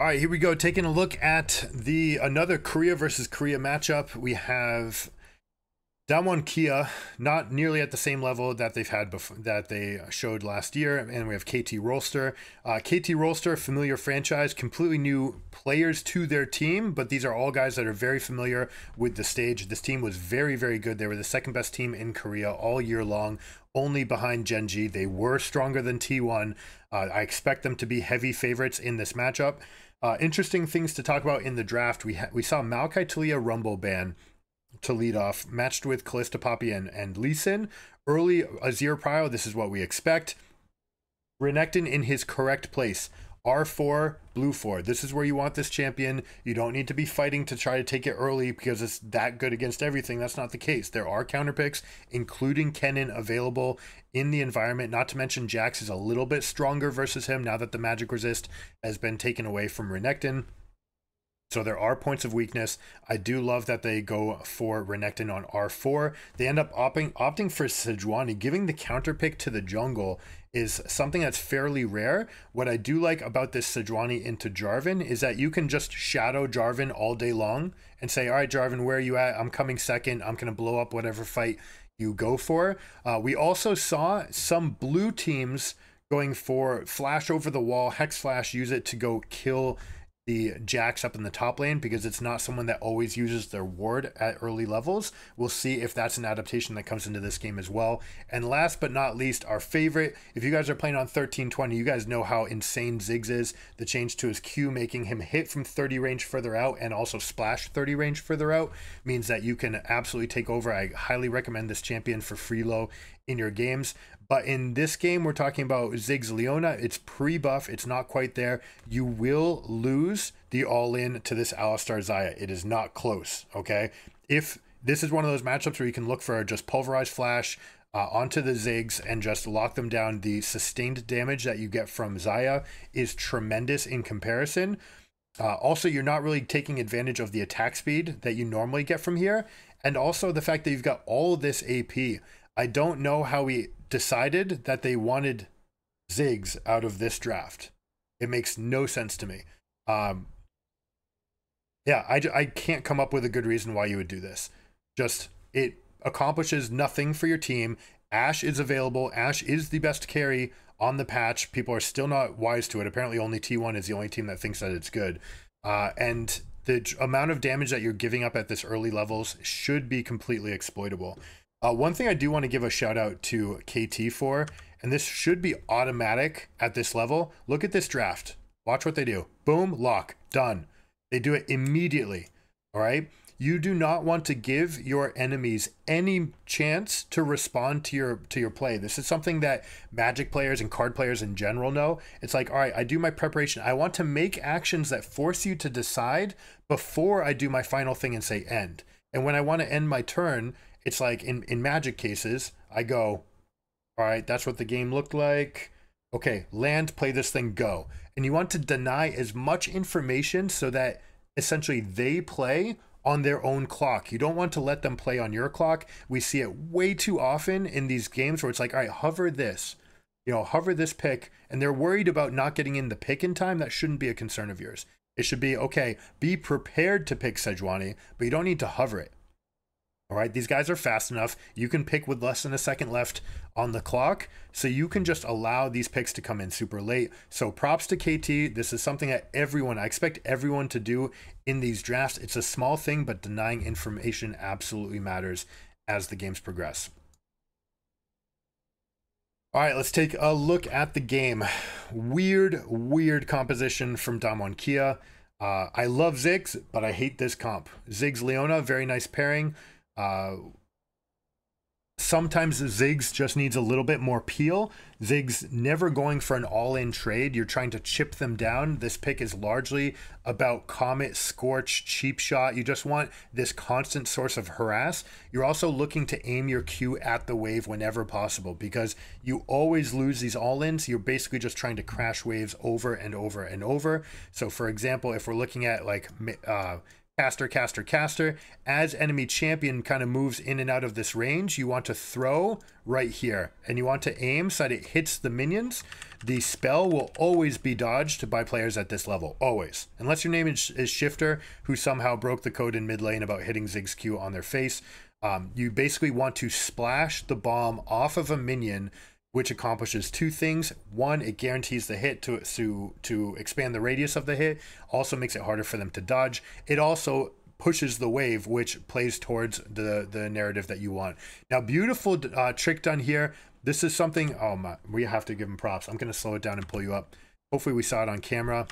All right, here we go. Taking a look at another Korea versus Korea matchup. We have Damwon Kia, not nearly at the same level that they've had before, that they showed last year, and we have KT Rolster. KT Rolster, familiar franchise, completely new players to their team, but these are all guys that are very familiar with the stage. This team was very, very good. They were the second best team in Korea all year long, only behind Genji. They were stronger than T1. I expect them to be heavy favorites in this matchup. Interesting things to talk about in the draft. We saw Maokai Talia Rumble ban to lead off, matched with Callista Poppy and Lee Sin. Early Azir Prio, this is what we expect. Renekton in his correct place. R4, blue 4. This is where you want this champion. You don't need to be fighting to try to take it early because it's that good against everything. That's not the case. There are counter picks, including Kennen, available in the environment. Not to mention Jax is a little bit stronger versus him now that the magic resist has been taken away from Renekton. So there are points of weakness. I do love that they go for Renekton on R4. They end up opting for Sejuani. Giving the counter pick to the jungle is something that's fairly rare. What I do like about this Sejuani into Jarvan is that you can just shadow Jarvan all day long and say, all right, Jarvan, where are you at? I'm coming second. I'm going to blow up whatever fight you go for. We also saw some blue teams going for flash over the wall, hex flash, use it to go kill the Jax up in the top lane because it's not someone that always uses their ward at early levels. We'll see if that's an adaptation that comes into this game as well. And last but not least, our favorite, if you guys are playing on 1320, you guys know how insane Ziggs is. The change to his Q, making him hit from 30 range further out and also splash 30 range further out, means that you can absolutely take over. I highly recommend this champion for free low in your games. But in this game, we're talking about Ziggs Leona. It's pre-buff. It's not quite there. You will lose the all-in to this Alistar Xayah. It is not close, okay? If this is one of those matchups where you can look for just pulverized flash onto the Ziggs and just lock them down, the sustained damage that you get from Xayah is tremendous in comparison. Also, you're not really taking advantage of the attack speed that you normally get from here. And also the fact that you've got all this AP. I don't know how we decided that they wanted Ziggs out of this draft. It makes no sense to me. Yeah, I can't come up with a good reason why you would do this. Just, it accomplishes nothing for your team. Ashe is available. Ashe is the best carry on the patch. People are still not wise to it. Apparently only T1 is the only team that thinks that it's good. And the amount of damage that you're giving up at this early levels should be completely exploitable. One thing I do want to give a shout out to KT for, and this should be automatic at this level. Look at this draft. Watch what they do. Boom, lock, done. They do it immediately. All right. You do not want to give your enemies any chance to respond to your play. This is something that Magic players and card players in general know. It's like, all right, I do my preparation. I want to make actions that force you to decide before I do my final thing and say end. And when I want to end my turn, it's like in Magic cases, I go, all right, that's what the game looked like. Okay, land, play this thing, go. And you want to deny as much information so that essentially they play on their own clock. You don't want to let them play on your clock. We see it way too often in these games where it's like, all right, hover this, hover this pick, and they're worried about not getting in the pick in time. That shouldn't be a concern of yours. It should be, okay, be prepared to pick Sejuani, but you don't need to hover it. All right, these guys are fast enough. You can pick with less than a second left on the clock, so you can just allow these picks to come in super late. So props to KT. This is something that I expect everyone to do in these drafts. It's a small thing, but denying information absolutely matters as the games progress. All right, let's take a look at the game. Weird composition from Damwon Kia. I love Ziggs, but I hate this comp. Ziggs Leona, very nice pairing. Sometimes Ziggs just needs a little bit more peel. Ziggs never going for an all-in trade. You're trying to chip them down. This pick is largely about Comet, Scorch, Cheap Shot. You just want this constant source of harass. You're also looking to aim your Q at the wave whenever possible because you always lose these all-ins. You're basically just trying to crash waves over and over and over. So for example, if we're looking at like caster, caster, caster. As enemy champion kind of moves in and out of this range, you want to throw right here, and you want to aim so that it hits the minions. The spell will always be dodged by players at this level, always. Unless your name is Shifter, who somehow broke the code in mid lane about hitting Ziggs Q on their face. You basically want to splash the bomb off of a minion, which accomplishes two things. One, it guarantees the hit to expand the radius of the hit. Also makes it harder for them to dodge. It also pushes the wave, which plays towards the narrative that you want. Now, beautiful trick done here. This is something, oh my, we have to give him props. I'm going to slow it down and pull you up. Hopefully we saw it on camera.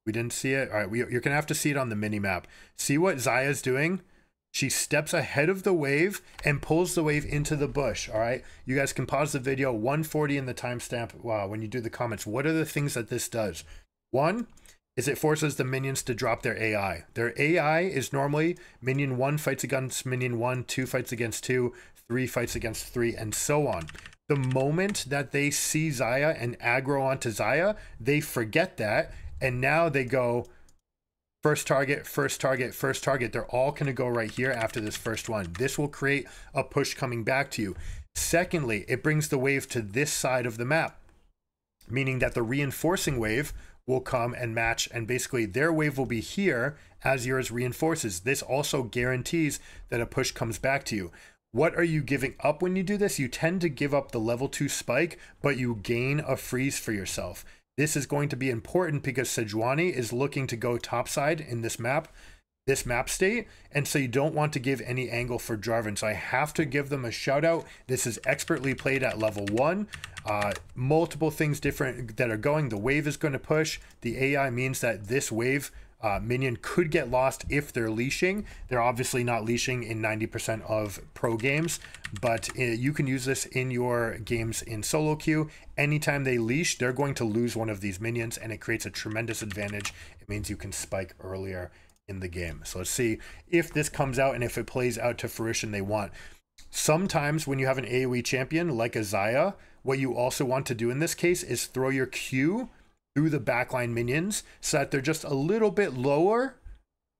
We didn't see it. All right, you're going to have to see it on the mini map. See what Xayah's doing? She steps ahead of the wave and pulls the wave into the bush. All right, you guys can pause the video. 140 in the timestamp. Wow, when you do the comments, what are the things that this does? One is it forces the minions to drop their AI. Their AI is normally minion 1 fights against minion 1, 2 fights against 2, 3 fights against 3, and so on. The moment that they see Xayah and aggro onto Xayah, they forget that, and now they go first target, first target, first target. They're all going to go right here after this first one. This will create a push coming back to you. Secondly, it brings the wave to this side of the map, meaning that the reinforcing wave will come and match, and basically their wave will be here as yours reinforces. This also guarantees that a push comes back to you. What are you giving up when you do this? You tend to give up the level 2 spike, but you gain a freeze for yourself. This is going to be important because Sejuani is looking to go topside in this map state, and so you don't want to give any angle for Jarvan. So I have to give them a shout out. This is expertly played at level 1. Multiple things different that are going. The wave is going to push. The AI means that this wave minion could get lost if they're leashing. They're obviously not leashing in 90% of pro games, but you can use this in your games in solo queue. Anytime they leash, they're going to lose one of these minions, and it creates a tremendous advantage. It means you can spike earlier in the game. So let's see if this comes out and if it plays out to fruition they want. Sometimes when you have an AoE champion like a Xayah, what you also want to do in this case is throw your Q through the backline minions so that they're just a little bit lower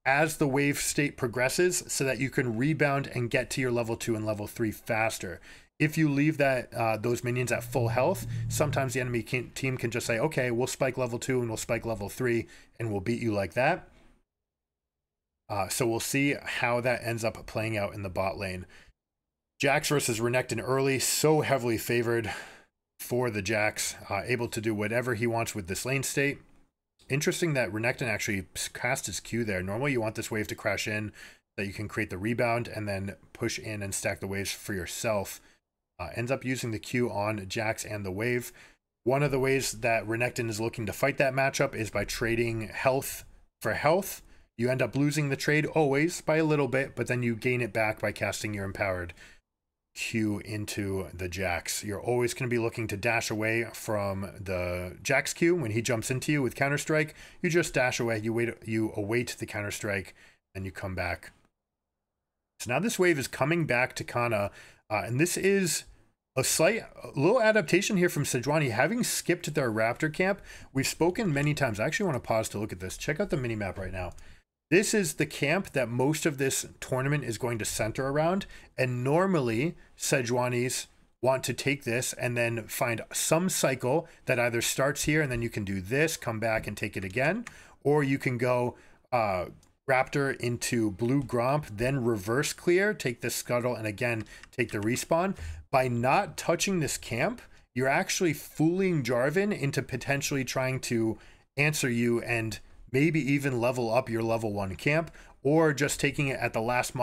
as the wave state progresses, so that you can rebound and get to your level 2 and level 3 faster. If you leave that those minions at full health, sometimes the enemy team can just say, okay, we'll spike level 2 and we'll spike level 3 and we'll beat you like that. So we'll see how that ends up playing out in the bot lane. Jax versus Renekton early, so heavily favored for the Jax, able to do whatever he wants with this lane state. Interesting that Renekton actually cast his Q there. Normally you want this wave to crash in, that you can create the rebound and then push in and stack the waves for yourself. Ends up using the Q on Jax and the wave. One of the ways that Renekton is looking to fight that matchup is by trading health for health. You end up losing the trade always by a little bit, but then you gain it back by casting your empowered Q into the Jax. You're always going to be looking to dash away from the Jax Q. When he jumps into you with Counter-Strike, you just dash away, you await the Counter-Strike, and you come back. So now this wave is coming back to Kana, and this is a little adaptation here from Sejuani, having skipped their Raptor camp. We've spoken many times. I actually want to pause to look at this. Check out the mini-map right now. This is the camp that most of this tournament is going to center around, and normally Sejuanis want to take this and then find some cycle that either starts here and then you can do this, come back and take it again, or you can go Raptor into blue Gromp, then reverse clear, take the scuttle, and again take the respawn. By not touching this camp, you're actually fooling Jarvan into potentially trying to answer you and maybe even level up your level 1 camp, or just taking it at the last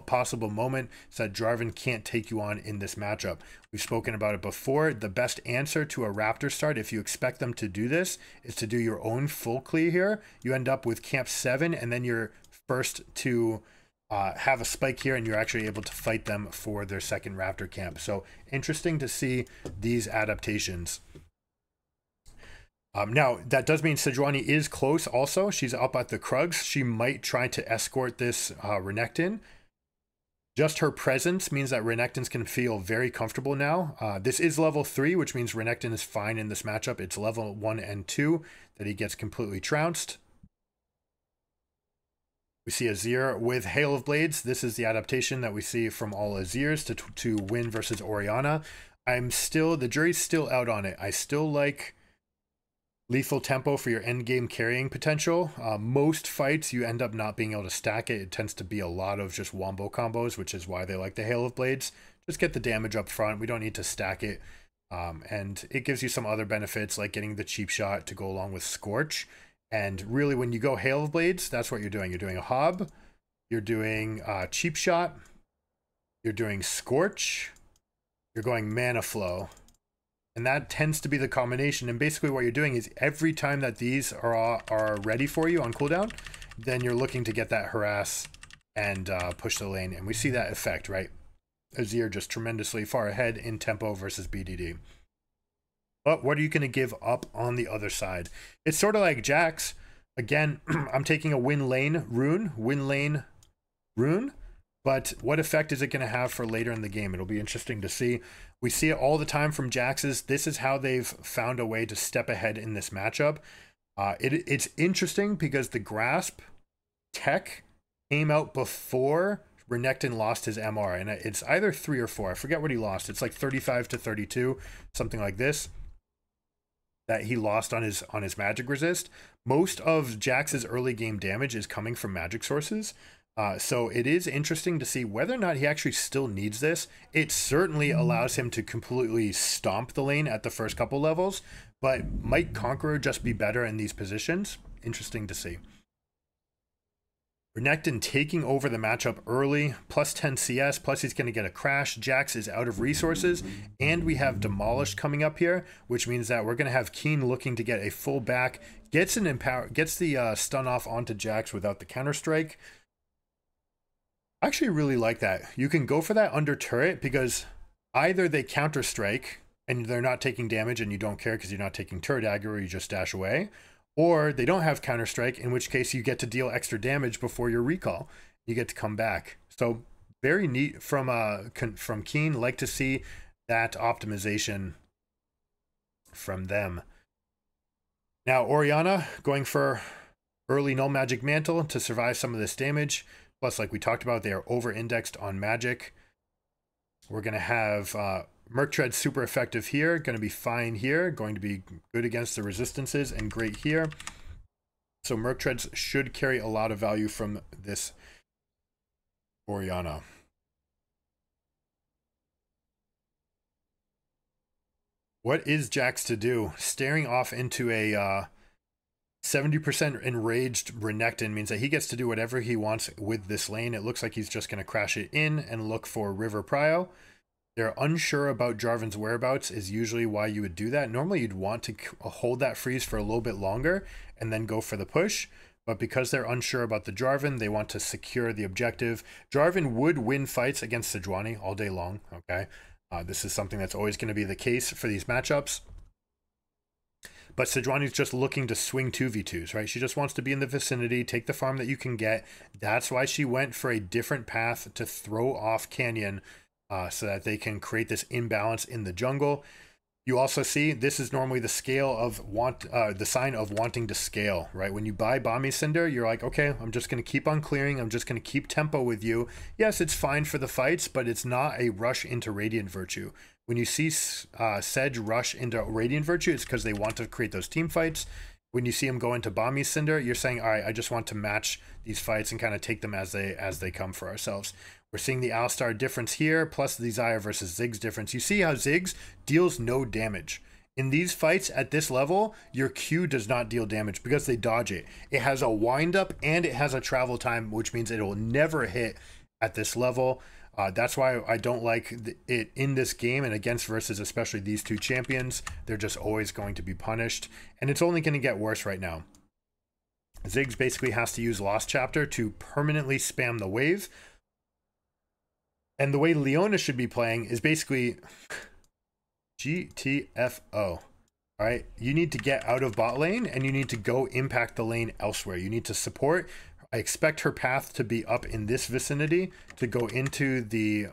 possible moment so that Jarvan can't take you on in this matchup. We've spoken about it before. The best answer to a Raptor start, if you expect them to do this, is to do your own full clear here. You end up with camp 7, and then you're first to have a spike here, and you're actually able to fight them for their second Raptor camp. So interesting to see these adaptations. Now, that does mean Sejuani is close also. She's up at the Krugs. She might try to escort this Renekton. Just her presence means that Renekton's can feel very comfortable now. This is level 3, which means Renekton is fine in this matchup. It's level 1 and 2 that he gets completely trounced. We see Azir with Hail of Blades. This is the adaptation that we see from all Azirs to win versus Orianna. The jury's still out on it. I still like lethal tempo for your end game carrying potential. Most fights you end up not being able to stack it. It tends to be a lot of just wombo combos, which is why they like the Hail of Blades. Just get the damage up front. We don't need to stack it. And it gives you some other benefits like getting the cheap shot to go along with Scorch. And really when you go Hail of Blades, that's what you're doing. You're doing a Hob, you're doing cheap shot, you're doing Scorch, you're going Mana Flow. And that tends to be the combination. And basically what you're doing is every time that these are ready for you on cooldown, then you're looking to get that harass and push the lane. And we see that effect, right? Azir just tremendously far ahead in tempo versus BDD. But what are you going to give up on the other side? It's sort of like Jax. Again, I'm taking a win lane rune. But what effect is it going to have for later in the game? It'll be interesting to see. We see it all the time from Jax's. This is how they've found a way to step ahead in this matchup. It's interesting because the Grasp tech came out before Renekton lost his MR. And it's either 3 or 4. I forget what he lost. It's like 35 to 32, something like this, that he lost on his magic resist. Most of Jax's early game damage is coming from magic sources. So it is interesting to see whether or not he actually still needs this. It certainly allows him to completely stomp the lane at the first couple levels, but might Conqueror just be better in these positions? Interesting to see. Renekton taking over the matchup early, plus 10 CS, plus he's going to get a crash. Jax is out of resources, and we have Demolished coming up here, which means that we're going to have Keen looking to get a full back, gets the stun off onto Jax without the counter strike. I actually really like that. You can go for that under turret because either they counter strike and they're not taking damage and you don't care because you're not taking turret dagger or you just dash away, or they don't have counter strike, in which case you get to deal extra damage before your recall. You get to come back. So very neat from Keen. Like to see that optimization from them. Now Orianna going for early null magic mantle to survive some of this damage. Plus, like we talked about, they are over-indexed on magic. We're going to have Merc Tread super effective here, going to be fine here, going to be good against the resistances and great here. So Merc Treads should carry a lot of value from this Orianna. What is Jax to do? Staring off into a 70% enraged Renekton means that he gets to do whatever he wants with this lane. It looks like he's just going to crash it in and look for River Prio. They're unsure about Jarvan's whereabouts is usually why you would do that. Normally you'd want to hold that freeze for a little bit longer and then go for the push. But because they're unsure about the Jarvan, they want to secure the objective. Jarvan would win fights against Sejuani all day long, okay? This is something that's always going to be the case for these matchups. But Sejuani's just looking to swing 2v2s, right? She just wants to be in the vicinity, take the farm that you can get. That's why she went for a different path to throw off Canyon so that they can create this imbalance in the jungle. You also see this is normally the scale of the sign of wanting to scale, right? When you buy Bami Cinder, you're like, okay, I'm just going to keep on clearing. I'm just going to keep tempo with you. Yes, it's fine for the fights, but it's not a rush into Radiant Virtue. When you see Sedge rush into Radiant Virtue, it's because they want to create those team fights. When you see him go into Bami Cinder, you're saying, all right, I just want to match these fights and kind of take them as they come for ourselves. We're seeing the Alistar difference here, plus the Xayah versus Ziggs difference. You see how Ziggs deals no damage. In these fights at this level, your Q does not deal damage because they dodge it. It has a wind up and it has a travel time, which means it will never hit at this level. That's why I don't like it in this game and against versus especially these two champions. They're just always going to be punished, and it's only going to get worse right now. Ziggs basically has to use Lost Chapter to permanently spam the wave. And the way Leona should be playing is basically GTFO. All right, you need to get out of bot lane and you need to go impact the lane elsewhere. You need to support. I expect her path to be up in this vicinity to go into the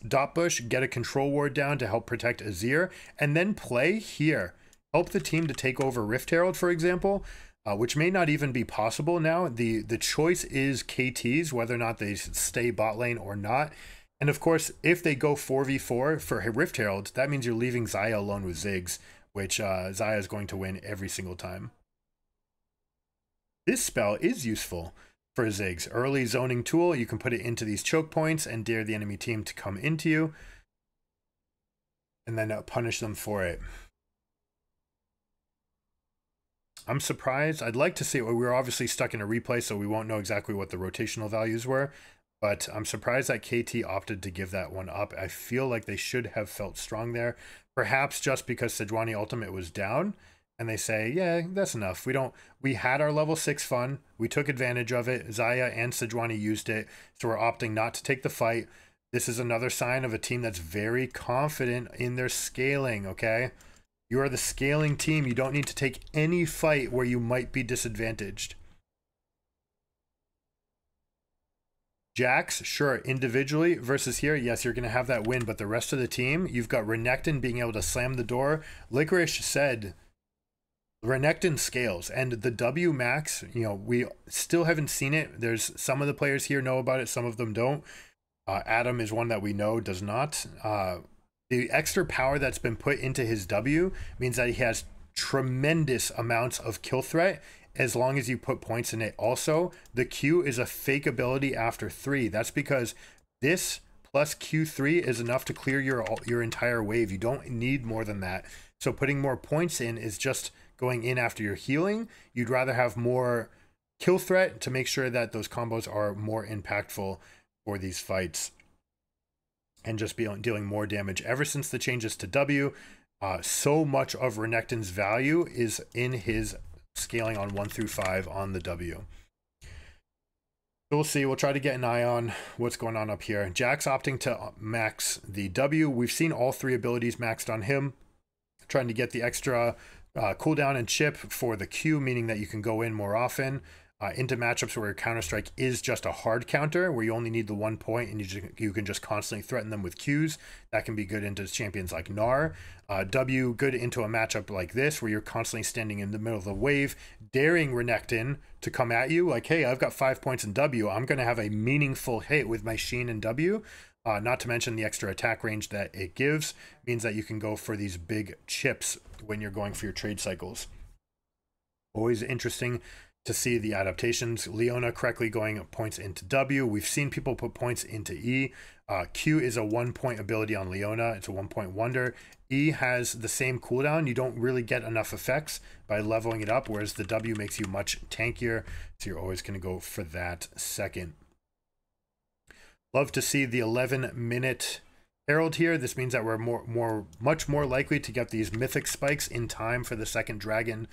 dot bush, get a control ward down to help protect Azir, and then play here. Help the team to take over Rift Herald, for example. which may not even be possible now. The choice is KT's, whether or not they stay bot lane or not. And of course, if they go 4v4 for Rift Herald, that means you're leaving Xayah alone with Ziggs, which Xayah is going to win every single time. This spell is useful for Ziggs. Early zoning tool, you can put it into these choke points and dare the enemy team to come into you, and then punish them for it. I'm surprised. I'd like to see it. We were obviously stuck in a replay, so we won't know exactly what the rotational values were, but I'm surprised that KT opted to give that one up. I feel like they should have felt strong there, perhaps just because Sejuani Ultimate was down, and they say, yeah, that's enough. We had our level 6 fun. We took advantage of it. Xayah and Sejuani used it, so we're opting not to take the fight. This is another sign of a team that's very confident in their scaling, okay? You are the scaling team. You don't need to take any fight where you might be disadvantaged. Jax, sure, individually versus here, yes, you're going to have that win, but the rest of the team, you've got Renekton being able to slam the door. Licorice said Renekton scales, and the W max, you know, we still haven't seen it. There's some of the players here know about it, some of them don't. Adam is one that we know does not. The extra power that's been put into his W means that he has tremendous amounts of kill threat as long as you put points in it. Also, the Q is a fake ability after 3. That's because this plus Q3 is enough to clear your entire wave. You don't need more than that. So putting more points in is just going in after your healing. You'd rather have more kill threat to make sure that those combos are more impactful for these fights, and just be dealing more damage. Ever since the changes to W, so much of Renekton's value is in his scaling on 1 through 5 on the W. So we'll see. We'll try to get an eye on what's going on up here. Jax opting to max the W. We've seen all 3 abilities maxed on him, trying to get the extra cooldown and chip for the Q, meaning that you can go in more often. Into matchups where Counter-Strike is just a hard counter, where you only need the 1 point and you can just constantly threaten them with Qs. That can be good into champions like Gnar. W, good into a matchup like this, where you're constantly standing in the middle of the wave, daring Renekton to come at you, like, hey, I've got 5 points in W. I'm going to have a meaningful hit with my Sheen and W. Not to mention the extra attack range that it gives means that you can go for these big chips when you're going for your trade cycles. Always interesting to see the adaptations. Leona correctly going points into W. We've seen people put points into E. Q is a 1-point ability on Leona. It's a 1-point wonder. E has the same cooldown. You don't really get enough effects by leveling it up, whereas the W makes you much tankier, so you're always going to go for that second. Love to see the 11-minute Herald here. This means that we're much more likely to get these mythic spikes in time for the second dragon.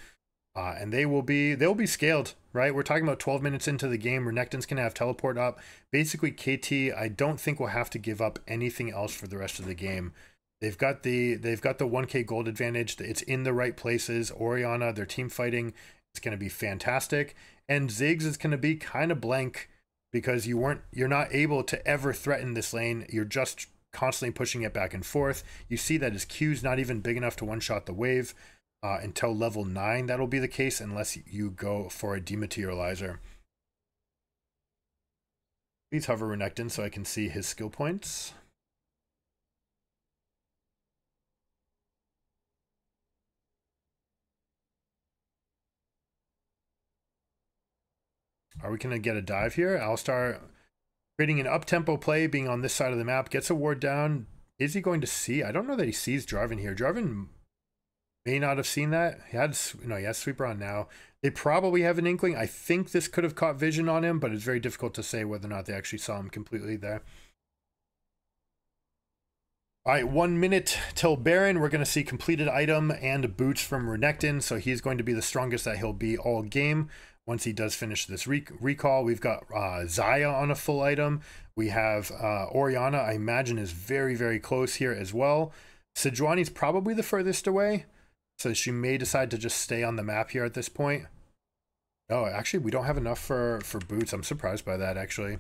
And they'll be scaled, right? We're talking about 12 minutes into the game. Renekton's gonna have teleport up. Basically, KT, I don't think will have to give up anything else for the rest of the game. They've got the 1K gold advantage. It's in the right places. Orianna, their team fighting, it's gonna be fantastic. And Ziggs is gonna be kind of blank because you're not able to ever threaten this lane. You're just constantly pushing it back and forth. You see that his Q's not even big enough to one-shot the wave. Until level 9, that'll be the case unless you go for a dematerializer. Please hover Renekton so I can see his skill points. Are we going to get a dive here? Alistar creating an up-tempo play, being on this side of the map, gets a ward down. Is he going to see? I don't know that he sees Jarvan here. Jarvan may not have seen that. He has sweeper on now. They probably have an inkling. I think this could have caught vision on him, but it's very difficult to say whether or not they actually saw him completely there. All right, 1 minute till Baron. We're going to see completed item and boots from Renekton, so he's going to be the strongest that he'll be all game once he does finish this recall. We've got Xayah on a full item. We have Orianna, I imagine, is very, very close here as well. Sejuani's probably the furthest away, so she may decide to just stay on the map here at this point. Oh, actually, we don't have enough for boots. I'm surprised by that, actually.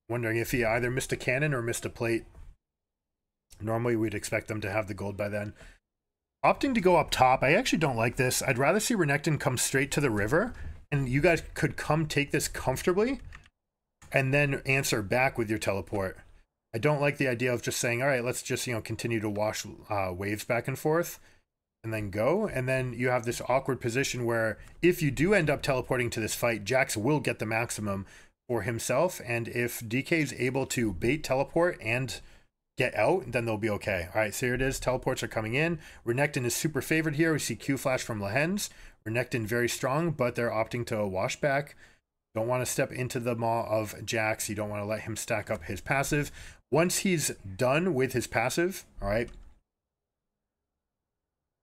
Wondering if he either missed a cannon or missed a plate. Normally, we'd expect them to have the gold by then. Opting to go up top, I actually don't like this. I'd rather see Renekton come straight to the river, and you guys could come take this comfortably, and then answer back with your teleport. I don't like the idea of just saying, all right, let's just, you know, continue to wash waves back and forth, and then go. And then you have this awkward position where if you do end up teleporting to this fight, Jax will get the maximum for himself. And if DK is able to bait teleport and get out, then they'll be okay. All right, so here it is. Teleports are coming in. Renekton is super favored here. We see Q flash from Lehens. Renekton very strong, but they're opting to wash back. Don't want to step into the maw of Jax. You don't want to let him stack up his passive. Once he's done with his passive, all right,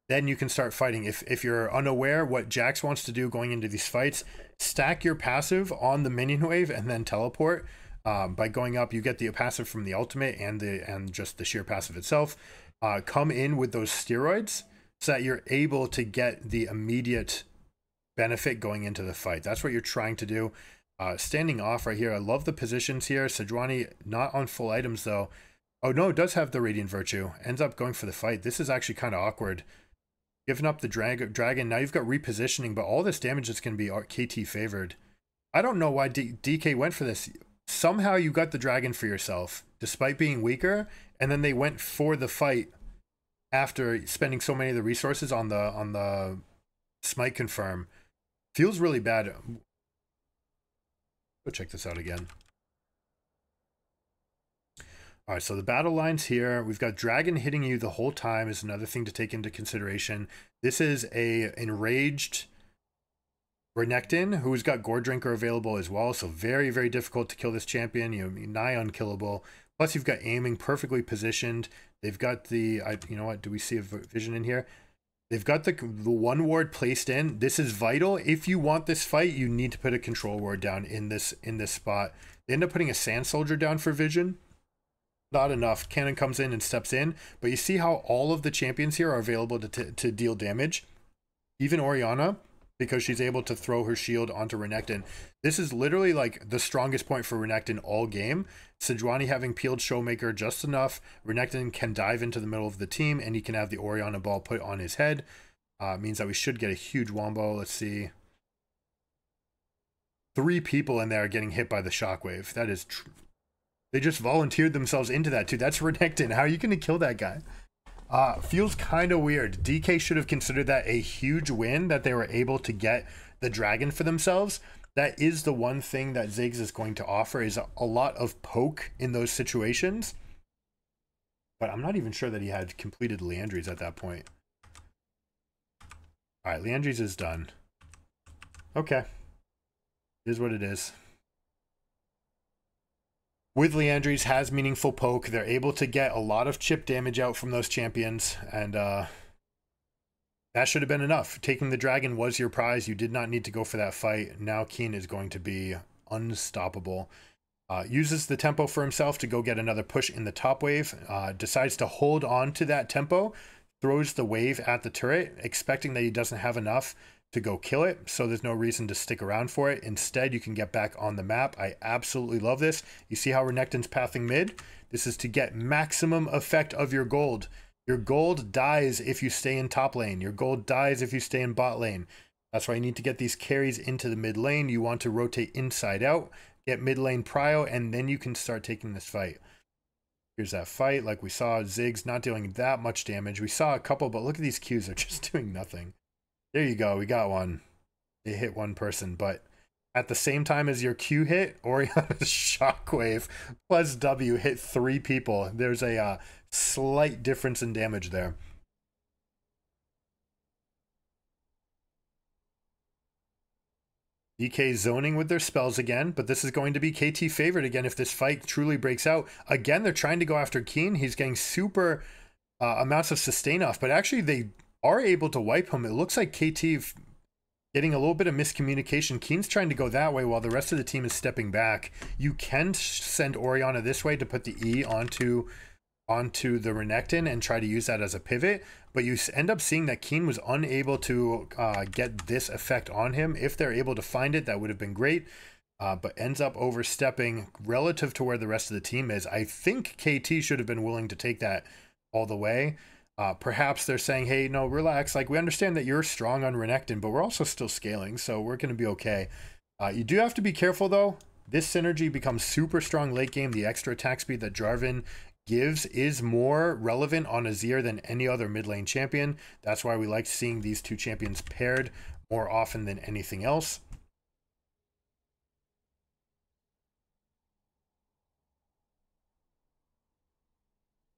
then you can start fighting. If you're unaware what Jax wants to do going into these fights, stack your passive on the minion wave and then teleport. By going up, you get the passive from the ultimate and just the sheer passive itself. Come in with those steroids so that you're able to get the immediate benefit going into the fight. That's what you're trying to do. Standing off right here. I love the positions here. Sejuani not on full items though. Oh no, it does have the Radiant Virtue. Ends up going for the fight. This is actually kind of awkward. Giving up the dragon. Now you've got repositioning, but all this damage is going to be KT favored. I don't know why DK went for this. Somehow you got the dragon for yourself, despite being weaker, and then they went for the fight after spending so many of the resources on the smite confirm. Feels really bad. Go check this out again. All right, so the battle lines here, we've got dragon hitting you the whole time is another thing to take into consideration. This is a enraged Renekton, who's got Gore Drinker available as well, so very, very difficult to kill this champion. You know, nigh unkillable. Plus, you've got aiming perfectly positioned. They've got the, you know what? Do we see a vision in here? They've got the one ward placed in. This is vital. If you want this fight, you need to put a control ward down in this spot. They end up putting a Sand Soldier down for vision. Not enough. Cannon comes in and steps in, but you see how all of the champions here are available to deal damage. Even Orianna, because she's able to throw her shield onto Renekton. This is literally like the strongest point for Renekton all game. Sejuani having peeled Showmaker just enough. Renekton can dive into the middle of the team, and he can have the Orianna ball put on his head. Means that we should get a huge wombo. Let's see. 3 people in there getting hit by the shockwave. That is they just volunteered themselves into that too. That's Renekton. How are you going to kill that guy? Feels kind of weird. DK should have considered that a huge win, that they were able to get the dragon for themselves. That is the one thing that Ziggs is going to offer, is a lot of poke in those situations. But I'm not even sure that he had completed Leandries at that point. All right, Leandries is done. Okay. It is what it is. With Leandries has meaningful poke. They're able to get a lot of chip damage out from those champions, and that should have been enough. Taking the dragon was your prize. You did not need to go for that fight. Now Keen is going to be unstoppable. Uses the tempo for himself to go get another push in the top wave. Decides to hold on to that tempo. Throws the wave at the turret, expecting that he doesn't have enough to go kill it, so there's no reason to stick around for it. Instead, you can get back on the map. I absolutely love this. You see how Renekton's pathing mid? This is to get maximum effect of your gold. Your gold dies if you stay in top lane. Your gold dies if you stay in bot lane. That's why you need to get these carries into the mid lane. You want to rotate inside out, get mid lane prio, and then you can start taking this fight. Here's that fight. Like we saw, Ziggs not dealing that much damage. We saw a couple, but look at these Qs. They're just doing nothing. There you go. We got one. They hit one person, but at the same time as your Q hit, Orianna's Shockwave plus W hit 3 people. There's a slight difference in damage there. DK zoning with their spells again, but this is going to be KT favored again if this fight truly breaks out. Again, they're trying to go after Keen. He's getting super amounts of sustain off, but actually they are able to wipe him. It looks like KT getting a little bit of miscommunication. Keen's trying to go that way while the rest of the team is stepping back. You can send Orianna this way to put the E onto the Renekton and try to use that as a pivot, but you end up seeing that Keen was unable to get this effect on him. If they're able to find it, that would have been great, but ends up overstepping relative to where the rest of the team is. I think KT should have been willing to take that all the way. Perhaps they're saying, hey, no, relax. Like, we understand that you're strong on Renekton, but we're also still scaling, so we're going to be okay. You do have to be careful, though. This synergy becomes super strong late game. The extra attack speed that Jarvan gives is more relevant on Azir than any other mid lane champion. That's why we like seeing these two champions paired more often than anything else.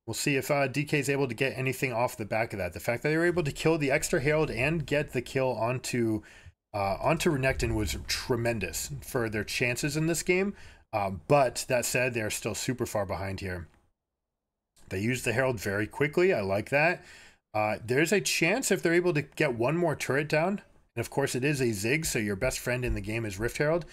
We'll see if DK is able to get anything off the back of that. The fact that they were able to kill the extra Herald and get the kill onto Renekton was tremendous for their chances in this game. But that said, they're still super far behind here. They used the Herald very quickly. I like that. There's a chance if they're able to get one more turret down, and of course it is a Ziggs, so your best friend in the game is Rift Herald.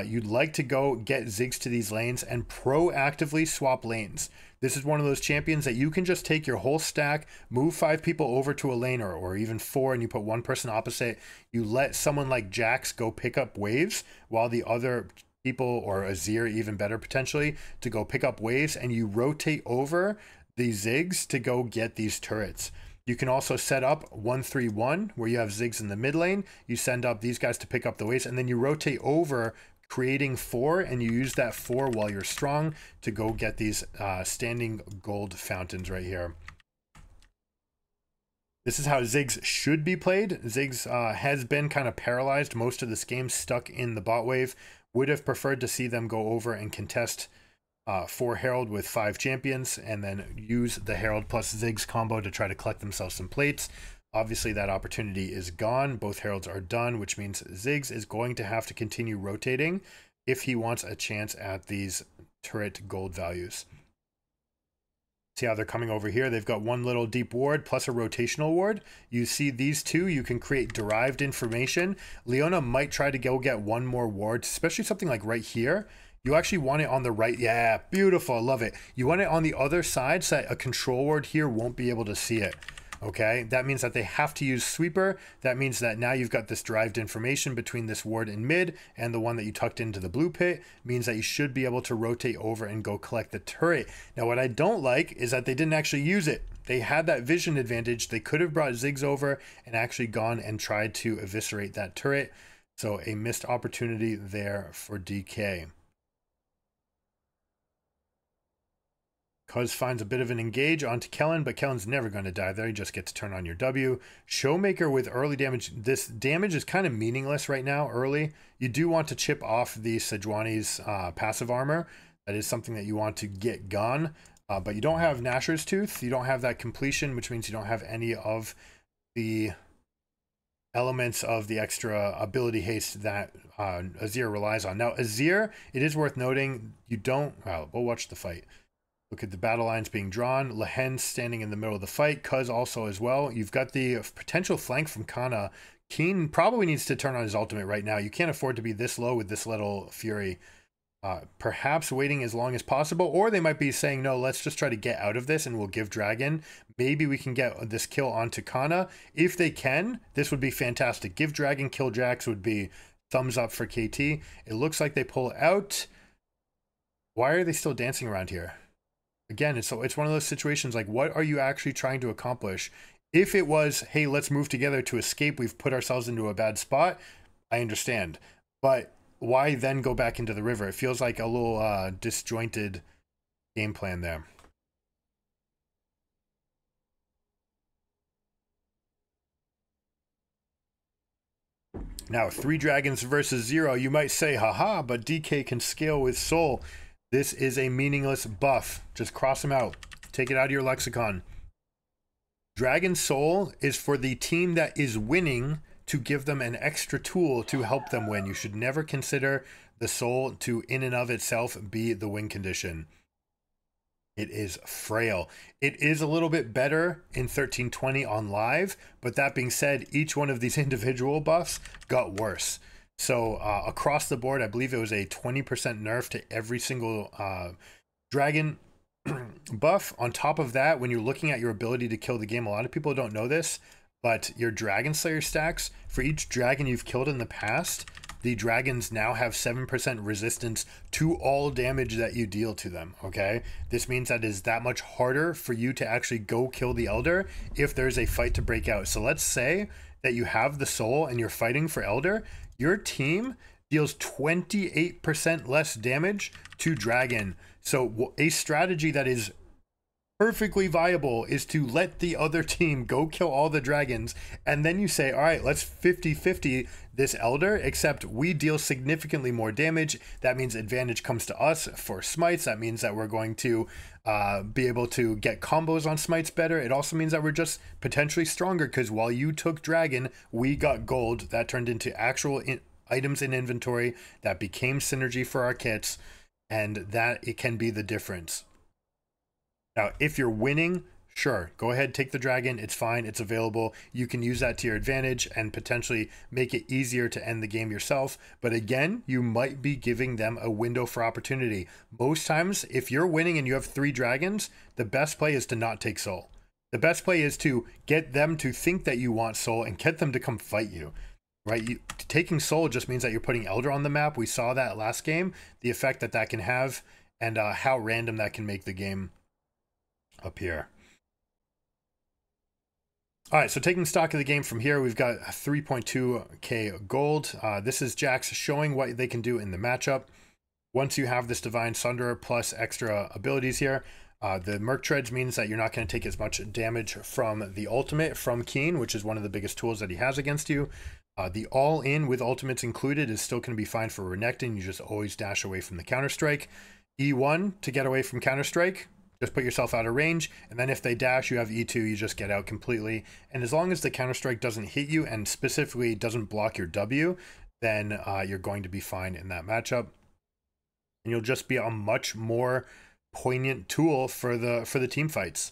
You'd like to go get Ziggs to these lanes and proactively swap lanes. This is one of those champions that you can just take your whole stack, move 5 people over to a lane, or even 4, and you put one person opposite. You let someone like Jax go pick up waves while the other people, or Azir even better potentially, to go pick up waves, and you rotate over the Ziggs to go get these turrets. You can also set up 1-3-1 where you have Ziggs in the mid lane. You send up these guys to pick up the waves, and then you rotate over, creating 4, and you use that 4 while you're strong to go get these standing gold fountains right here. This is how Ziggs should be played. Ziggs has been kind of paralyzed most of this game, stuck in the bot wave. Would have preferred to see them go over and contest 4 Herald with 5 champions, and then use the Herald plus Ziggs combo to try to collect themselves some plates. Obviously, that opportunity is gone. Both Heralds are done, which means Ziggs is going to have to continue rotating if he wants a chance at these turret gold values. See how they're coming over here? They've got one little deep ward plus a rotational ward. You see these two, you can create derived information. Leona might try to go get one more ward, especially something like right here. You actually want it on the right. Yeah, beautiful. I love it. You want it on the other side so that a control ward here won't be able to see it. Okay, that means that they have to use sweeper. That means that now you've got this derived information between this ward in mid and the one that you tucked into the blue pit. Means that you should be able to rotate over and go collect the turret. Now, what I don't like is that they didn't actually use it. They had that vision advantage. They could have brought Ziggs over and actually gone and tried to eviscerate that turret. So a missed opportunity there for DK. Cuz finds a bit of an engage onto Kellen, but Kellen's never going to die there. You just get to turn on your W. Showmaker with early damage. This damage is kind of meaningless right now early. You do want to chip off the Sejuani's passive armor. That is something that you want to get gone. But you don't have Nashor's Tooth. You don't have that completion, which means you don't have any of the elements of the extra ability haste that Azir relies on. Now, Azir, it is worth noting, you don't... Well, we'll watch the fight. Look at the battle lines being drawn. Lehen standing in the middle of the fight. Cuz also as well. You've got the potential flank from Kana. Keen probably needs to turn on his ultimate right now. You can't afford to be this low with this little Fury. Perhaps waiting as long as possible. Or they might be saying, no, let's just try to get out of this and we'll give Dragon. Maybe we can get this kill onto Kana. If they can, this would be fantastic. Give Dragon, kill Jax would be thumbs up for KT. It looks like they pull out. Why are they still dancing around here? Again, it's one of those situations like, what are you actually trying to accomplish? If it was, hey, let's move together to escape, we've put ourselves into a bad spot, I understand. But why then go back into the river? It feels like a little disjointed game plan there. Now, 3 dragons versus 0. You might say, haha, but DK can scale with soul. This is a meaningless buff. Just cross them out. Take it out of your lexicon. Dragon Soul is for the team that is winning to give them an extra tool to help them win. You should never consider the soul to in and of itself be the win condition. It is frail. It is a little bit better in 1320 on live, but that being said, each one of these individual buffs got worse. So across the board, I believe it was a 20% nerf to every single dragon buff. On top of that, when you're looking at your ability to kill the game, a lot of people don't know this, but your Dragon Slayer stacks, for each dragon you've killed in the past, the dragons now have 7% resistance to all damage that you deal to them, okay? This means that it is that much harder for you to actually go kill the Elder if there's a fight to break out. So let's say that you have the soul and you're fighting for Elder, your team deals 28% less damage to dragon. So a strategy that is perfectly viable is to let the other team go kill all the dragons, and then you say, all right, let's 50-50 this Elder, except we deal significantly more damage. That means advantage comes to us for smites. That means that we're going to be able to get combos on smites better. It also means that we're just potentially stronger, because while you took dragon, we got gold. That turned into actual items in inventory that became synergy for our kits, and that it can be the difference. Now, if you're winning, sure, go ahead, take the dragon. It's fine. It's available. You can use that to your advantage and potentially make it easier to end the game yourself. But again, you might be giving them a window for opportunity. Most times, if you're winning and you have 3 dragons, the best play is to not take soul. The best play is to get them to think that you want soul and get them to come fight you. Right? Taking soul just means that you're putting Elder on the map. We saw that last game, the effect that that can have, and how random that can make the game up here. All right, so taking stock of the game from here, we've got 3.2k gold. This is Jax showing what they can do in the matchup. Once you have this Divine Sunderer plus extra abilities here, the Merc Treads means that you're not going to take as much damage from the ultimate from Keen, which is one of the biggest tools that he has against you. The all-in with ultimates included is still going to be fine for Renekton. You just always dash away from the Counter-Strike. E1 to get away from Counter-Strike. Just put yourself out of range, and then if they dash, you have E2, you just get out completely. And as long as the Counter-Strike doesn't hit you, and specifically doesn't block your W, then you're going to be fine in that matchup. And you'll just be a much more poignant tool for the team fights.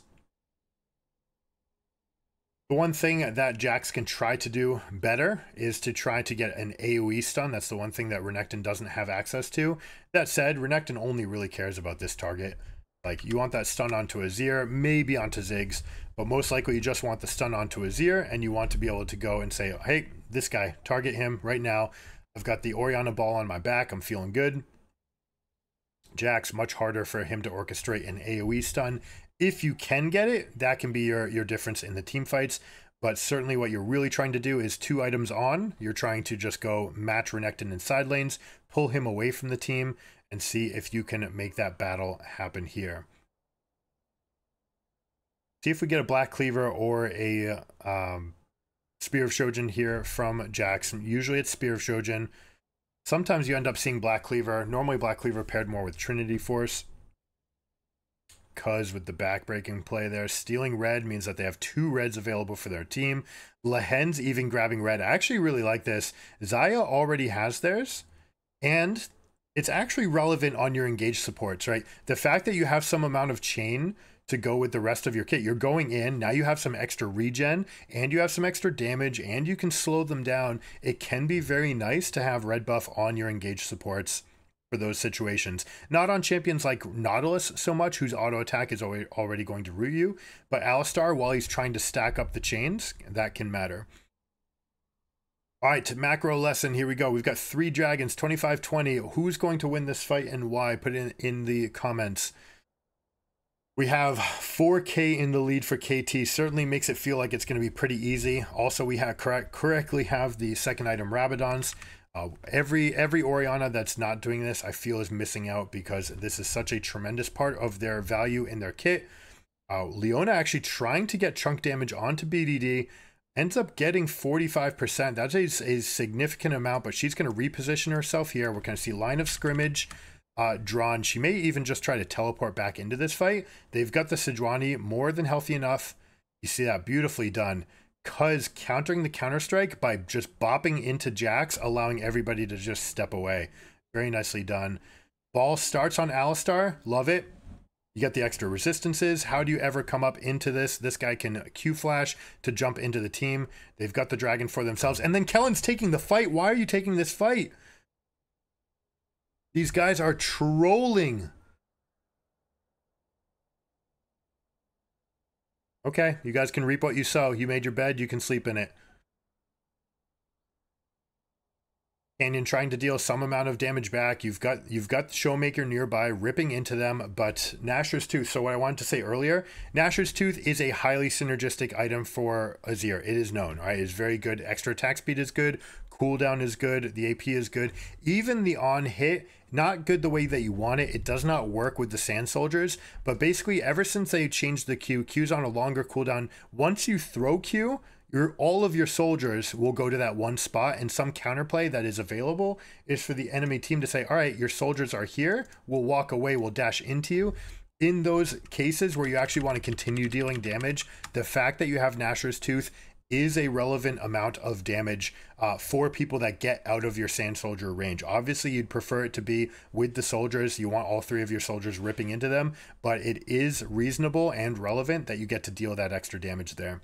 The one thing that Jax can try to do better is to try to get an AoE stun. That's the one thing that Renekton doesn't have access to. That said, Renekton only really cares about this target. Like, you want that stun onto Azir, maybe onto Ziggs, but most likely you just want the stun onto Azir, and you want to be able to go and say, hey, this guy, target him right now. I've got the Orianna ball on my back. I'm feeling good. Jax, much harder for him to orchestrate an AoE stun. If you can get it, that can be your difference in the team fights. But certainly what you're really trying to do is 2 items on. You're trying to just go match Renekton in side lanes, pull him away from the team, and see if you can make that battle happen here. See if we get a Black Cleaver or a Spear of Shojin here from Jax. Usually it's Spear of Shojin. Sometimes you end up seeing Black Cleaver. Normally Black Cleaver paired more with Trinity Force. Because with the backbreaking play there, stealing red means that they have 2 reds available for their team. Lehen's even grabbing red. I actually really like this. Xayah already has theirs, and it's actually relevant on your engaged supports, right? The fact that you have some amount of chain to go with the rest of your kit, you're going in, now you have some extra regen, and you have some extra damage, and you can slow them down. It can be very nice to have red buff on your engaged supports for those situations. Not on champions like Nautilus so much, whose auto attack is already going to root you, but Alistar, while he's trying to stack up the chains, that can matter. All right, macro lesson, here we go. We've got 3 dragons, 25-20. Who's going to win this fight and why? Put it in the comments. We have 4k in the lead for KT. Certainly makes it feel like it's going to be pretty easy. Also, we have correctly have the second item Rabadons. Every Orianna that's not doing this, I feel, is missing out, because this is such a tremendous part of their value in their kit. Leona actually trying to get chunk damage onto BDD, ends up getting 45%. That's a significant amount, but she's going to reposition herself here. We're going to see line of scrimmage drawn. She may even just try to teleport back into this fight. They've got the Sejuani more than healthy enough. You see that beautifully done. Cuz countering the Counter-Strike by just bopping into Jax, allowing everybody to just step away. Very nicely done. Ball starts on Alistar. Love it. You get the extra resistances. How do you ever come up into this? This guy can Q flash to jump into the team. They've got the dragon for themselves. And then Kellen's taking the fight. Why are you taking this fight? These guys are trolling. Okay, you guys can reap what you sow. You made your bed, you can sleep in it. Canyon trying to deal some amount of damage back. You've got the Showmaker nearby ripping into them, but Nashor's Tooth. So what I wanted to say earlier, Nashor's Tooth is a highly synergistic item for Azir. It is known, right? It is very good. Extra attack speed is good. Cooldown is good. The AP is good. Even the on hit, not good the way that you want it. It does not work with the Sand Soldiers, but basically ever since they changed the Q's on a longer cooldown, once you throw Q, all of your soldiers will go to that one spot, and some counterplay that is available is for the enemy team to say, all right, your soldiers are here, we'll walk away, we'll dash into you. In those cases where you actually want to continue dealing damage, the fact that you have Nashor's Tooth is a relevant amount of damage for people that get out of your Sand Soldier range. Obviously, you'd prefer it to be with the soldiers. You want all 3 of your soldiers ripping into them, but it is reasonable and relevant that you get to deal that extra damage there.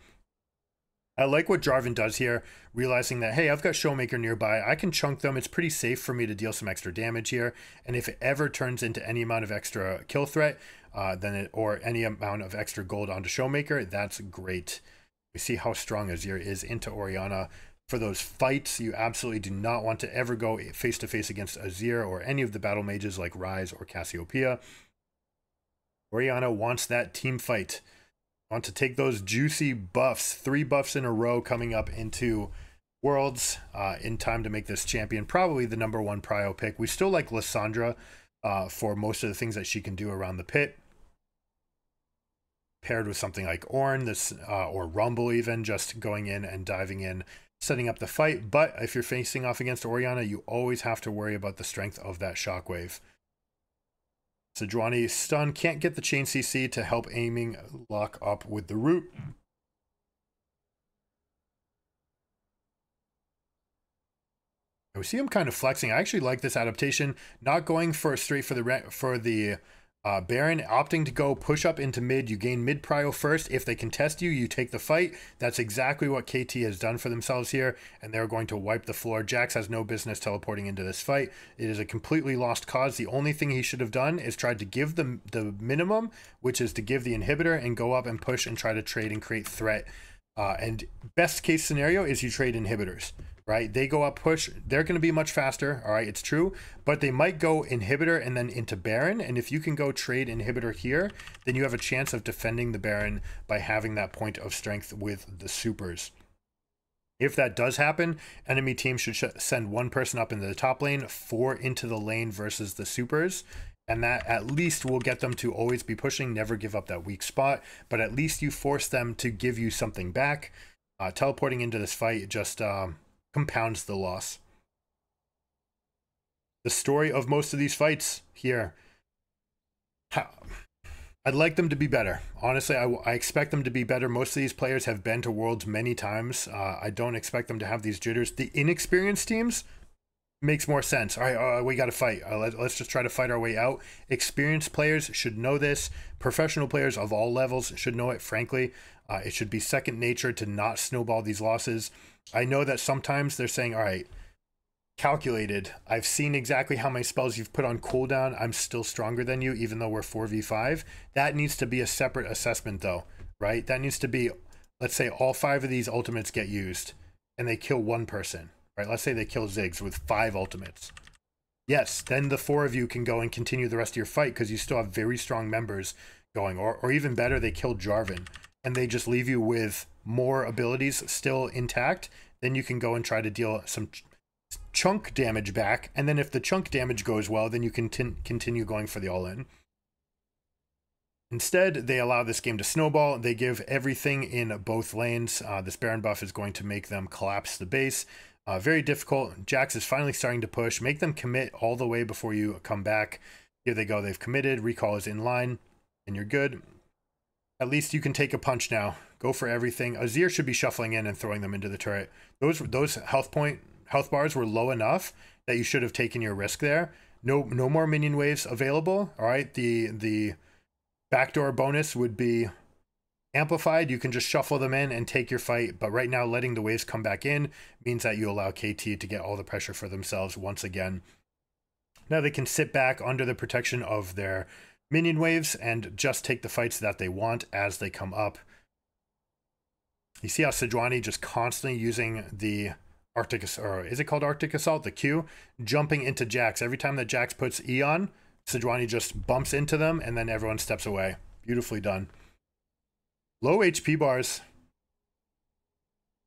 I like what Jarvan does here, realizing that, hey, I've got Showmaker nearby. I can chunk them. It's pretty safe for me to deal some extra damage here. And if it ever turns into any amount of extra kill threat, or any amount of extra gold onto Showmaker, that's great. We see how strong Azir is into Orianna. For those fights, you absolutely do not want to ever go face-to-face against Azir or any of the battle mages like Ryze or Cassiopeia. Orianna wants that team fight. Want to take those juicy buffs, 3 buffs in a row coming up into Worlds in time to make this champion probably the #1 prio pick. We still like Lissandra for most of the things that she can do around the pit, paired with something like Ornn, or Rumble even, just going in and diving in, setting up the fight. But if you're facing off against Orianna, you always have to worry about the strength of that shockwave. Sejuani stun, can't get the chain CC to help aiming lock up with the root. We see him kind of flexing. I actually like this adaptation, not going straight for the Baron, opting to go push up into mid. You gain mid prio first. If they contest you, you take the fight. That's exactly what KT has done for themselves here, and they're going to wipe the floor. Jax has no business teleporting into this fight. It is a completely lost cause. The only thing he should have done is tried to give the minimum, which is to give the inhibitor and go up and push and try to trade and create threat. And best case scenario is you trade inhibitors, right? They go up push, they're going to be much faster, all right, it's true, but they might go inhibitor and then into Baron, and if you can go trade inhibitor here, then you have a chance of defending the Baron by having that point of strength with the supers. If that does happen, enemy team should send 1 person up into the top lane, 4 into the lane versus the supers, and that at least will get them to always be pushing, never give up that weak spot, but at least you force them to give you something back. Teleporting into this fight just compounds the loss. The story of most of these fights here, I'd like them to be better. Honestly, I expect them to be better. Most of these players have been to Worlds many times. I don't expect them to have these jitters. The inexperienced teams makes more sense. All right, we got to fight. Let's just try to fight our way out. Experienced players should know this. Professional players of all levels should know it, frankly. It should be second nature to not snowball these losses. I know that sometimes they're saying, all right, calculated. I've seen exactly how many spells you've put on cooldown. I'm still stronger than you, even though we're 4v5. That needs to be a separate assessment, though, right? That needs to be, let's say all 5 of these ultimates get used and they kill 1 person. Right, let's say they kill Ziggs with 5 ultimates. Yes, then the 4 of you can go and continue the rest of your fight because you still have very strong members going. Or even better, they kill Jarvan and they just leave you with more abilities still intact. Then you can go and try to deal some chunk damage back. And then if the chunk damage goes well, then you can continue going for the all-in. Instead, they allow this game to snowball. They give everything in both lanes. This Baron buff is going to make them collapse the base. Very difficult. Jax is finally starting to push. Make them commit all the way before you come back. Here they go. They've committed. Recall is in line. And you're good. At least you can take a punch now. Go for everything. Azir should be shuffling in and throwing them into the turret. Those health bars were low enough that you should have taken your risk there. No more minion waves available. All right. The backdoor bonus would be amplified. You can just shuffle them in and take your fight, but right now letting the waves come back in means that you allow KT to get all the pressure for themselves once again. Now they can sit back under the protection of their minion waves and just take the fights that they want as they come up. You see how Sejuani just constantly using the Arctic, or is it called Arctic Assault? The Q, jumping into Jax. Every time that Jax puts E on, Sejuani just bumps into them, and then everyone steps away. Beautifully done. Low HP bars.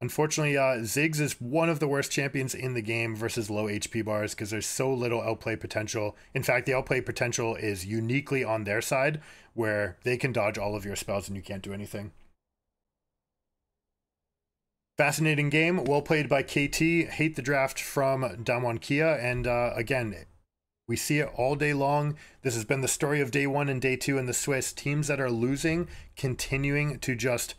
Unfortunately, Ziggs is one of the worst champions in the game versus low HP bars because there's so little outplay potential. In fact, the outplay potential is uniquely on their side, where they can dodge all of your spells and you can't do anything. Fascinating game, well played by KT. Hate the draft from Damwon Kia, and again, we see it all day long. This has been the story of day 1 and day 2 in the Swiss. Teams that are losing, continuing to just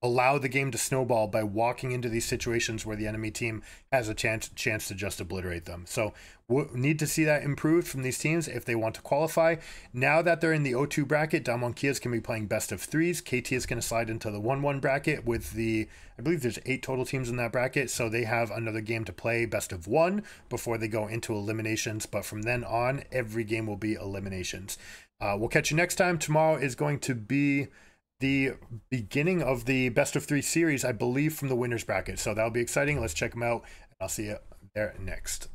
allow the game to snowball by walking into these situations where the enemy team has a chance to just obliterate them. So we need to see that improved from these teams if they want to qualify. Now that they're in the O2 bracket, Damwon Kia's can be playing best of 3s. KT is going to slide into the 1-1 bracket with the, I believe there's 8 total teams in that bracket, so they have another game to play best of 1 before they go into eliminations. But from then on, every game will be eliminations. We'll catch you next time. Tomorrow is going to be the beginning of the best of 3 series, I believe, from the winners bracket. So that'll be exciting. Let's check them out, and I'll see you there next.